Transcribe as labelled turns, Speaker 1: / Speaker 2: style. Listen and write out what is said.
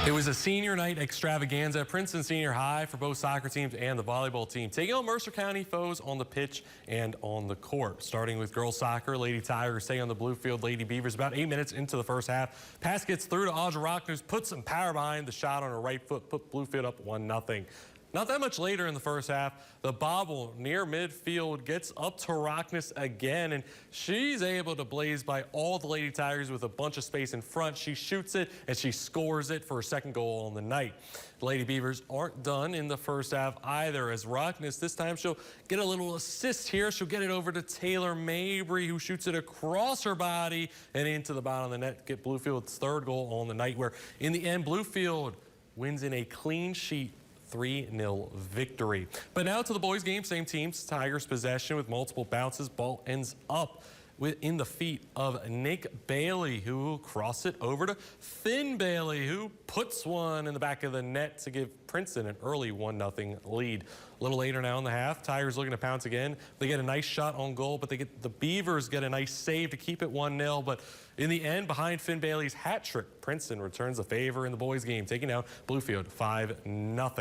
Speaker 1: It was a senior night extravaganza at Princeton Senior High for both soccer teams and the volleyball team, taking on Mercer County foes on the pitch and on the court. Starting with girls soccer, Lady Tigers stay on the Bluefield Lady Beavers about 8 minutes into the first half. Pass gets through to Audra Rockners, puts some power behind the shot on her right foot, put Bluefield up 1-0. Not that much later in the first half, the bobble near midfield gets up to Rockness again, and she's able to blaze by all the Lady Tigers with a bunch of space in front. She shoots it, and she scores it for her second goal on the night. The Lady Beavers aren't done in the first half either, as Rockness, this time she'll get a little assist here. She'll get it over to Taylor Mabry, who shoots it across her body and into the bottom of the net, get Bluefield's third goal on the night, where in the end, Bluefield wins in a clean sheet 3-0 victory. But now to the boys game, same teams, Tigers possession with multiple bounces. Ball ends up in the feet of Nick Bailey, who will cross it over to Finn Bailey, who puts one in the back of the net to give Princeton an early 1-0 lead. A little later now in the half, Tigers looking to pounce again. They get a nice shot on goal, but the Beavers get a nice save to keep it 1-0. But in the end, behind Finn Bailey's hat trick, Princeton returns the favor in the boys game, taking out Bluefield 5-0.